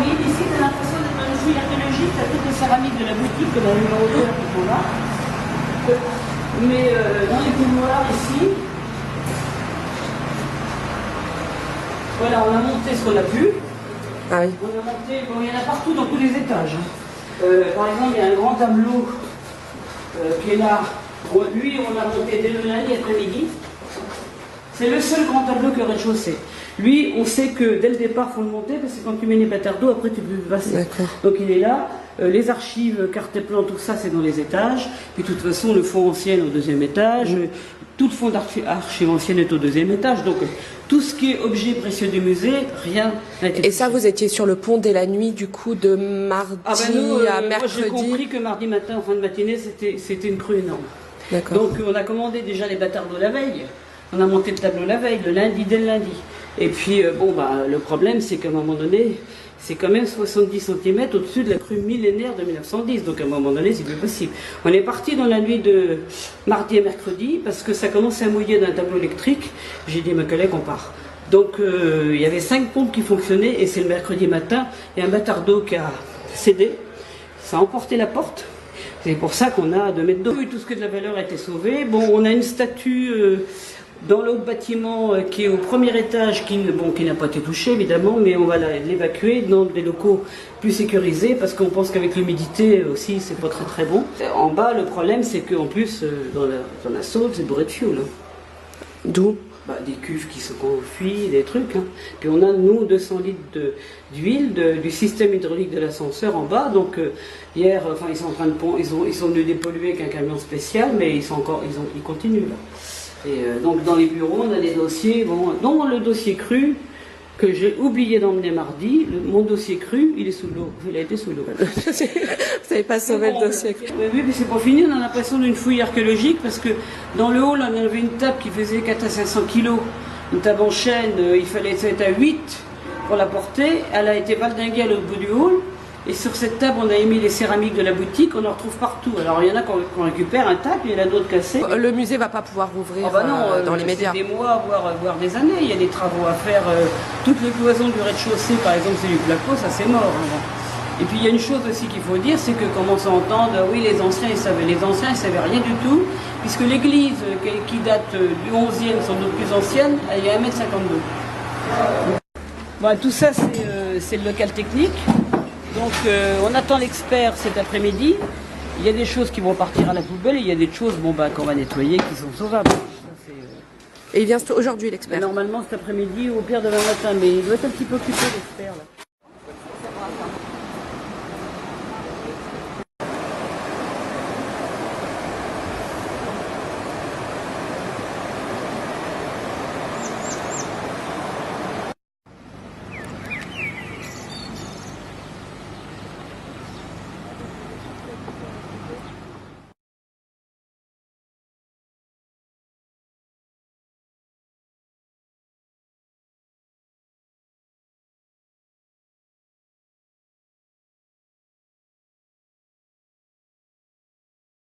oui, ici, tu as l'impression d'être dans une fouille archéologique, tu as toutes les céramiques de la boutique, comme la numéro 2 qui sont là. Mais dans les couloirs ici, voilà, on a monté ce qu'on a pu. Ah oui. On a monté, bon, il y en a partout dans tous les étages. Par exemple, il y a un grand tableau qui est là. Bon, lui, on l'a monté dès le lundi après-midi. C'est le seul grand tableau qui est au rez-de-chaussée. Lui, on sait que dès le départ, il faut le monter parce que quand tu mets les bâtards d'eau, après tu peux passer. Donc il est là. Les archives, cartes et plans, tout ça, c'est dans les étages. Puis de toute façon, le fonds ancien au deuxième étage. Tout le fonds d'archives anciennes est au deuxième étage. Donc tout ce qui est objet précieux du musée, rien n'a été. Et ça, vous étiez sur le pont dès la nuit, du coup, de mardi à mercredi. Moi, j'ai compris que mardi matin, en fin de matinée, c'était une crue énorme. D'accord. Donc on a commandé déjà les bâtards d'eau la veille. On a monté le tableau la veille, le lundi, dès le lundi. Et puis, le problème, c'est qu'à un moment donné, c'est quand même 70 cm au-dessus de la crue millénaire de 1910. Donc, à un moment donné, c'est plus possible. On est parti dans la nuit de mardi et mercredi, parce que ça commençait à mouiller d'un tableau électrique. J'ai dit à ma collègue, on part. Donc, il y avait 5 pompes qui fonctionnaient, et c'est le mercredi matin, il y a un bâtard d'eau qui a cédé. Ça a emporté la porte. C'est pour ça qu'on a 2 mètres d'eau. Tout ce qui est de la valeur a été sauvé. Bon, on a une statue... dans l'autre bâtiment qui est au premier étage, qui n'a pas été touché évidemment, mais on va l'évacuer dans des locaux plus sécurisés parce qu'on pense qu'avec l'humidité aussi c'est pas très très bon. En bas le problème c'est qu'en plus dans la saule c'est bourré de fioul. Hein. D'où des cuves qui se confient, des trucs. Hein. Puis on a nous 200 litres d'huile du système hydraulique de l'ascenseur en bas. Donc hier, ils sont en train de ils sont venus dépolluer avec un camion spécial, mais ils continuent là. Et donc dans les bureaux, on a des dossiers, dont le dossier cru, que j'ai oublié d'emmener mardi. Mon dossier cru, il est sous l'eau. Il a été sous l'eau. Vous n'avez pas sauvé le dossier cru. Oui, mais c'est pas fini, on a l'impression d'une fouille archéologique, parce que dans le hall, on avait une table qui faisait 400 à 500 kilos. Une table en chêne, il fallait être à 8 pour la porter. Elle a été valdinguée à l'autre bout du hall. Et sur cette table, on a émis les céramiques de la boutique, on en retrouve partout. Alors il y en a qu'on récupère intact, il y en a d'autres cassés. Le musée va pas pouvoir rouvrir dans les médias. Des mois, voire des années. Il y a des travaux à faire. Toutes les cloisons du rez-de-chaussée, par exemple, c'est du placo, ça c'est mort. Hein. Et puis il y a une chose aussi qu'il faut dire, c'est que commence à entendre, oui, les anciens, ils savaient. Les anciens, ils savaient rien du tout, puisque l'église qui date du 11e, sans doute plus ancienne, elle est à 1,52 m. Tout ça, c'est le local technique. Donc on attend l'expert cet après-midi. Il y a des choses qui vont partir à la poubelle et il y a des choses qu'on va nettoyer qui sont sauvables. Ça, et il vient aujourd'hui l'expert. Normalement cet après-midi ou au pire demain matin, mais il doit être un petit peu occupé l'expert là.